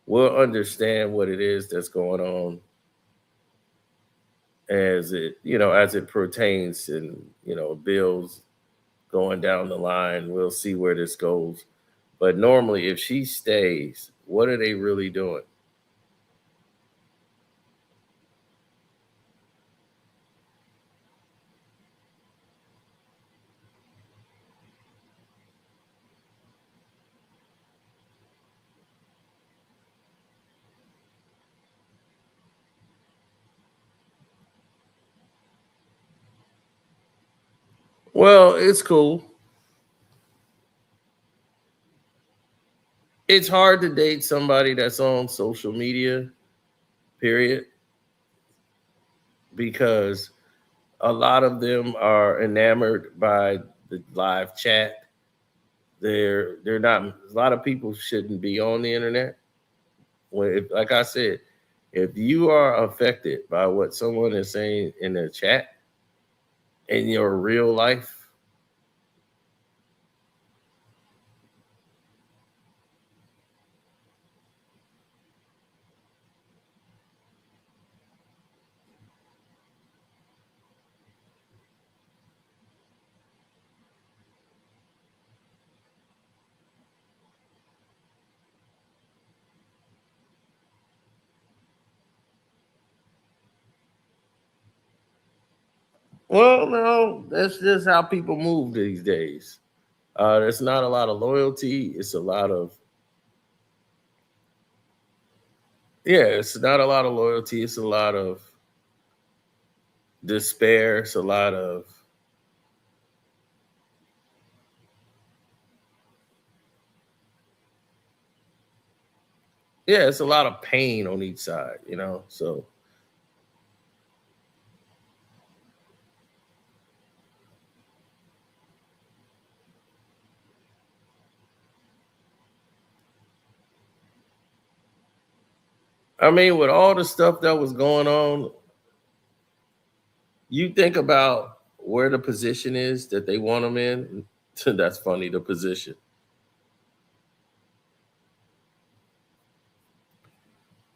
we'll understand what it is that's going on as it pertains and, bills going down the line. We'll see where this goes. But normally, if she stays, what are they really doing? Well, it's cool. It's hard to date somebody that's on social media, period, because a lot of them are enamored by the live chat. They're not. A lot of people shouldn't be on the internet. Like I said, if you are affected by what someone is saying in the chat in your real life, well, no, that's just how people move these days. There's not a lot of loyalty. It's a lot of it's not a lot of loyalty. It's a lot of despair. It's a lot of it's a lot of pain on each side, you know. So I mean, with all the stuff that was going on, you think about where the position is that they want him in. That's funny, the position.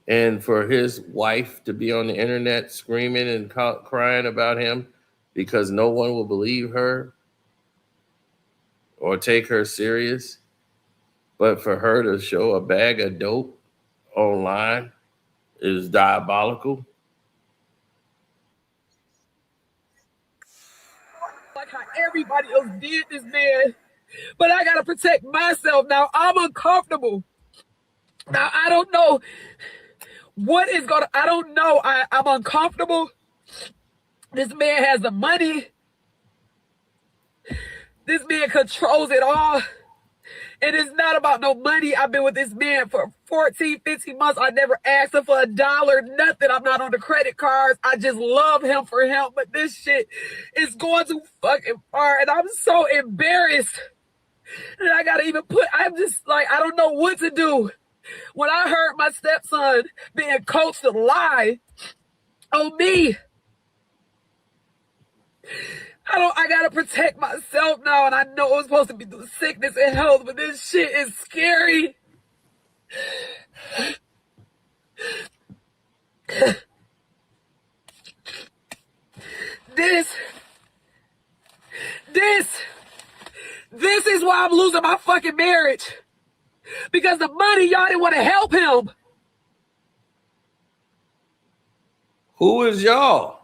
And for his wife to be on the internet screaming and crying about him because no one will believe her or take her serious, but for her to show a bag of dope online is diabolical. Like how everybody else did this, man. But I gotta protect myself now. I'm uncomfortable. Now I don't know what is gonna. I don't know. I'm uncomfortable. This man has the money. This man controls it all. And it's not about no money. I've been with this man for 14, 15 months. I never asked him for a dollar, nothing. I'm not on the credit cards. I just love him for him. But this shit is going too fucking far. And I'm so embarrassed that I gotta even I'm just like, I don't know what to do. When I heard my stepson being coached to lie on me, I gotta protect myself now, and I know it's supposed to be through sickness and health, but this shit is scary. This is why I'm losing my fucking marriage. Because the money, y'all didn't want to help him. Who is y'all?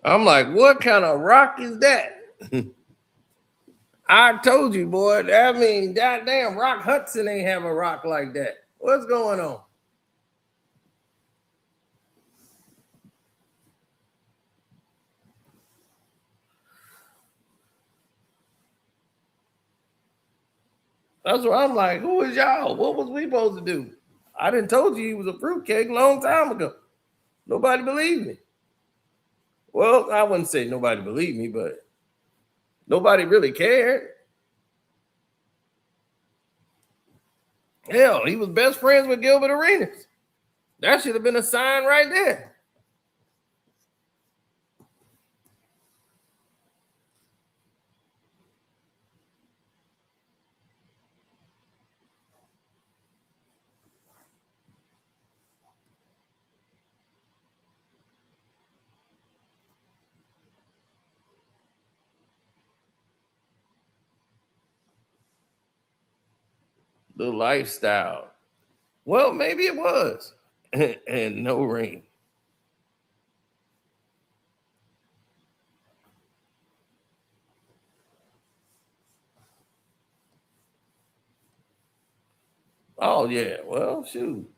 I'm like, what kind of rock is that? I told you, boy. I mean, that damn Rock Hudson ain't have a rock like that. What's going on? That's what I'm like. Who is y'all? What was we supposed to do? I done told you he was a fruitcake a long time ago. Nobody believed me. Well, I wouldn't say nobody believed me, but nobody really cared. Hell, he was best friends with Gilbert Arenas. That should have been a sign right there. the lifestyle. Well, maybe it was. And no ring. Oh, yeah. Well, shoot.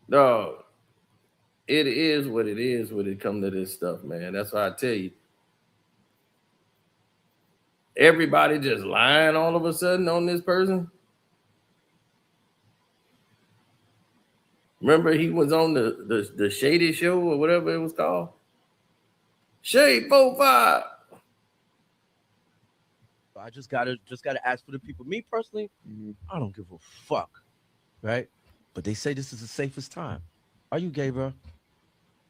No, it is what it is when it comes to this stuff, man. That's why I tell you. Everybody just lying all of a sudden on this person. Remember he was on the Shady Show or whatever it was called? Shade 45. I just gotta ask for the people. Me personally, I don't give a fuck, right? But they say this is the safest time. Are you gay, bro?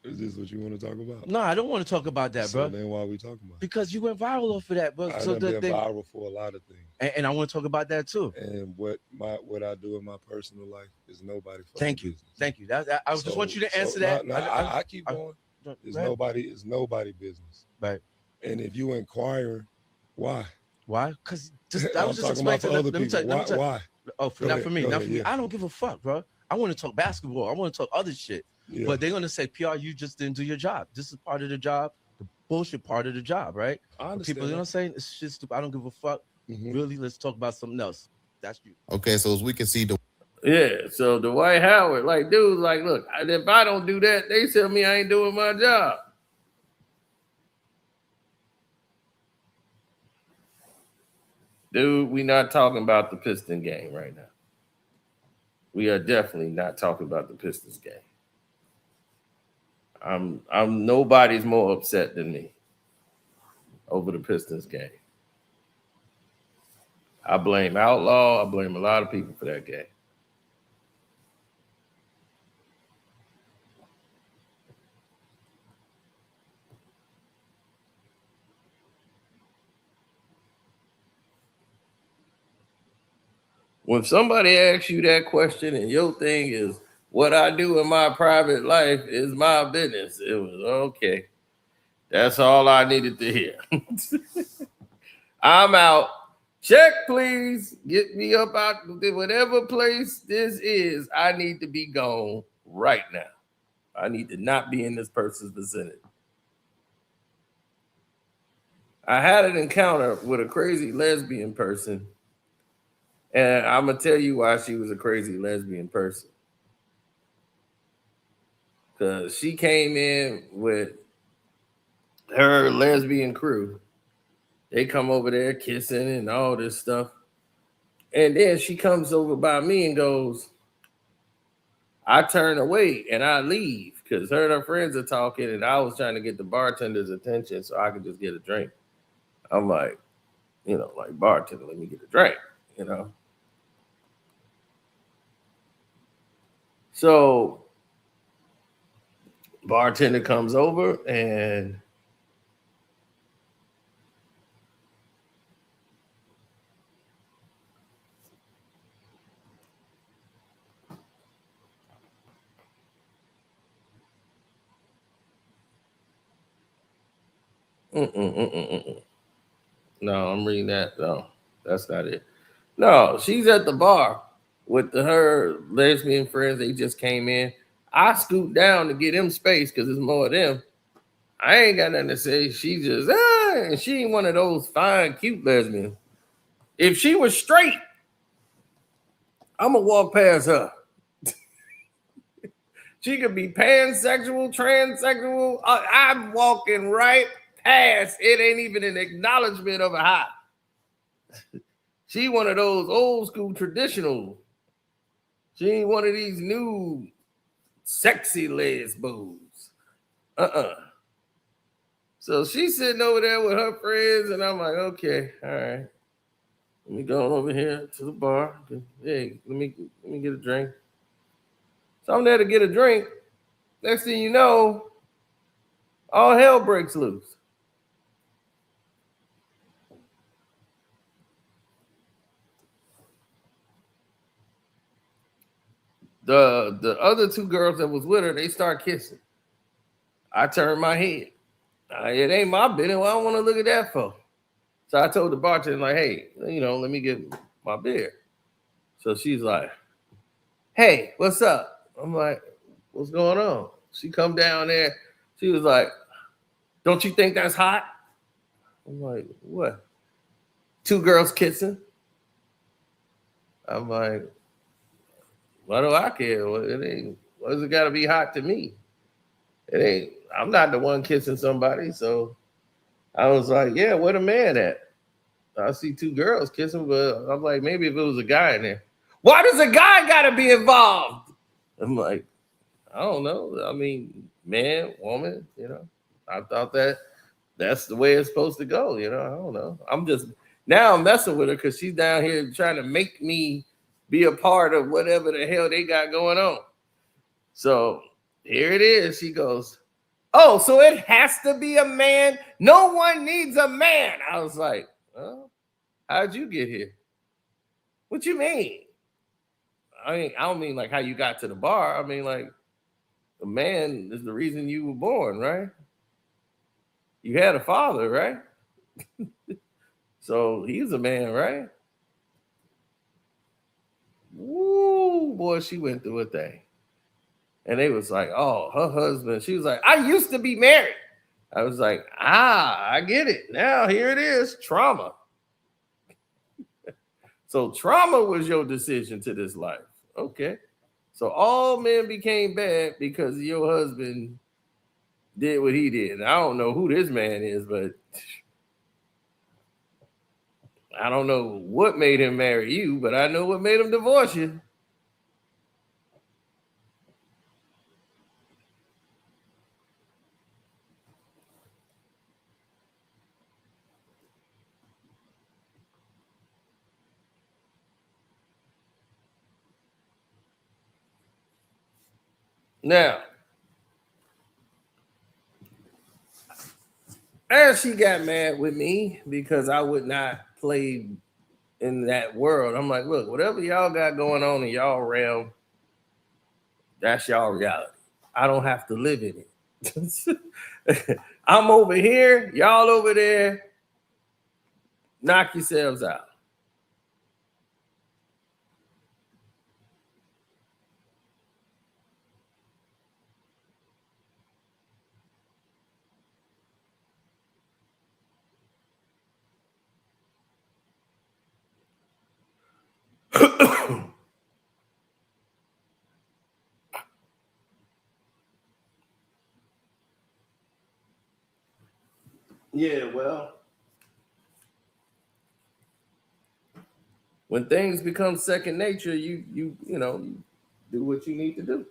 Is this what you want to talk about? No, I don't want to talk about that, bro. Then why are we talking about it? Because you went viral off of that, bro. I've been viral for a lot of things. And I want to talk about that too. And what I do in my personal life is nobody. Thank you. Business. Thank you. I just want you to answer that. No, I keep going. It's nobody business. Right. And if you inquire, why? Why? Because I was just talking about for other people. Why? Oh, not for me. I don't give a fuck, bro. I want to talk basketball. I want to talk other shit. Yeah. But they're gonna say, PR, you just didn't do your job. This is part of the job, the bullshit part of the job, right? I understand. People, you know what I'm saying? It's shit stupid. I don't give a fuck. Really, let's talk about something else. That's you. Okay, so as we can see, So Dwight Howard, like, dude, like, look, if I don't do that, they tell me I ain't doing my job. Dude, we're not talking about the Piston game right now. We are definitely not talking about the Pistons game. I'm nobody's more upset than me over the Pistons game. I blame Outlaw. I blame a lot of people for that game. When somebody asks you that question and your thing is, what I do in my private life is my business, it was okay. That's all I needed to hear. I'm out. Check, please. Get me up out whatever place this is. I need to be gone right now. I need to not be in this person's vicinity. I had an encounter with a crazy lesbian person. And I'm going to tell you why she was a crazy lesbian person. Because she came in with her lesbian crew. They come over there kissing and all this stuff. And then she comes over by me and goes, I turn away and I leave because her and her friends are talking and I was trying to get the bartender's attention so I could just get a drink. I'm like, like, bartender, let me get a drink, So bartender comes over and No, I'm reading that. No, that's not it. No, she's at the bar with her lesbian friends. They just came in. I scoot down to get them space because there's more of them. I ain't got nothing to say. She just, and she ain't one of those fine, cute lesbians. If she was straight, I'm going to walk past her. She could be pansexual, transsexual. I'm walking right past. It ain't even an acknowledgement of a hi. She one of those old school traditional. She ain't one of these new sexy lesbos. So she's sitting over there with her friends, and I'm like, okay, all right. Let me go over here to the bar. Hey, let me get a drink. So I'm there to get a drink. Next thing you know, all hell breaks loose. The other two girls that was with her, they start kissing. I turned my head. It ain't my business. What I want to look at that for? So I told the bartender, like, hey, let me get my beer. So she's like, hey, what's up? I'm like, what's going on? She come down there. She was like, don't you think that's hot? I'm like, what? 2 girls kissing? I'm like, what do I care? It ain't, what does it got to be hot to me? It ain't, I'm not the one kissing somebody. So I was like, yeah, where the man at? I see 2 girls kissing, but I'm like, maybe if it was a guy in there. Why does a guy got to be involved? I'm like, I don't know. I mean, man, woman, you know, I thought that's the way it's supposed to go. You know, I don't know. I'm messing with her because she's down here trying to make me be a part of whatever the hell they got going on. So here it is. She goes, oh, so it has to be a man. No one needs a man. I was like, well, how'd you get here? What you mean? I mean, I don't mean like how you got to the bar. I mean, like, a man is the reason you were born, right? You had a father, right? So he's a man, right? Woo, boy, she went through a thing. And they was like, oh, her husband. She was like, I used to be married. I was like, I get it. Now here it is, trauma. So trauma was your decision to this life. Okay. So all men became bad because your husband did what he did. And I don't know who this man is, but I don't know what made him marry you, but I know what made him divorce you. Now, and she got mad with me because I would not play in that world. I'm like, look, whatever y'all got going on in y'all realm, that's y'all reality. I don't have to live in it. I'm over here, y'all over there. Knock yourselves out. Yeah, well, when things become second nature, you do what you need to do.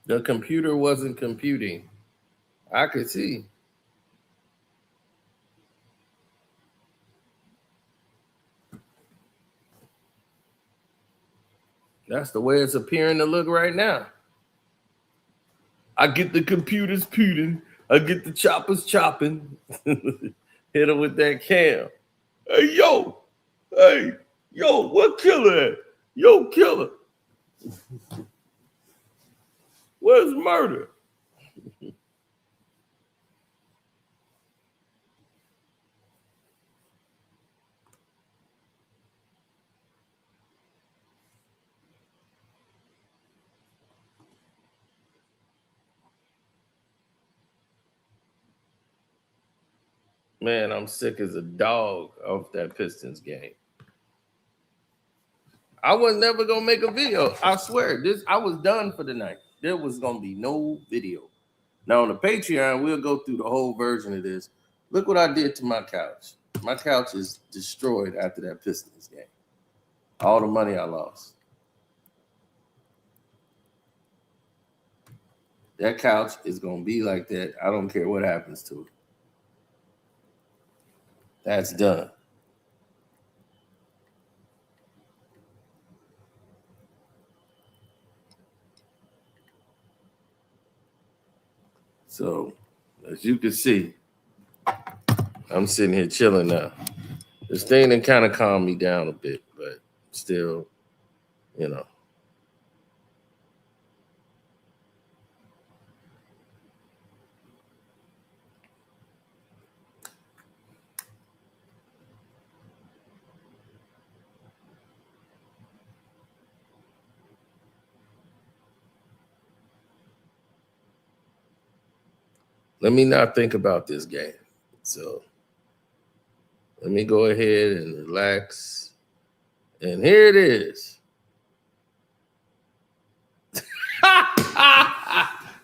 The computer wasn't computing. I could see. That's the way it's appearing to look right now. I get the computers puting. I get the choppers chopping. Hit him with that cam. Hey, yo. Hey, yo, what killer at? Yo, killer. Where's murder? Man, I'm sick as a dog off that Pistons game. I was never gonna make a video. I swear, I was done for the night. There was gonna be no video. Now on the Patreon, we'll go through the whole version of this. Look what I did to my couch. My couch is destroyed after that Pistons game. All the money I lost. That couch is gonna be like that. I don't care what happens to it. That's done. So, as you can see, I'm sitting here chilling now. This thing done kind of calmed me down a bit, but still, you know. Let me not think about this game. So let me go ahead and relax. And here it is.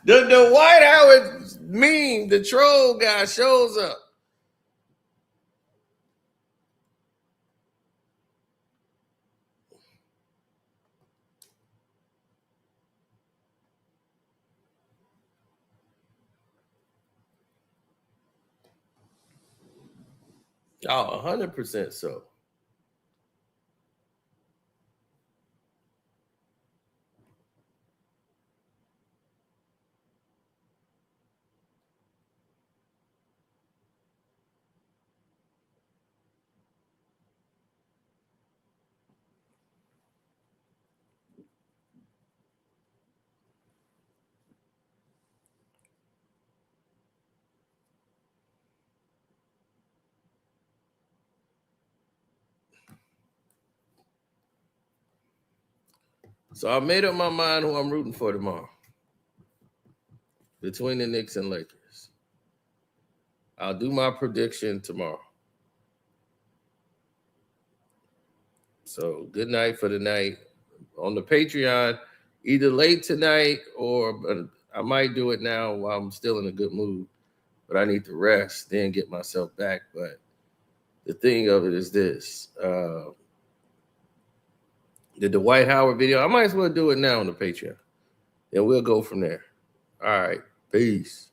The Dwight Howard meme, the troll guy shows up. Oh, 100% so. So I made up my mind who I'm rooting for tomorrow between the Knicks and Lakers. I'll do my prediction tomorrow. So good night for the night on the Patreon, either late tonight or I might do it now while I'm still in a good mood, but I need to rest, then get myself back. But the thing of it is this. The Dwight Howard video, I might as well do it now on the Patreon. And we'll go from there. All right. Peace.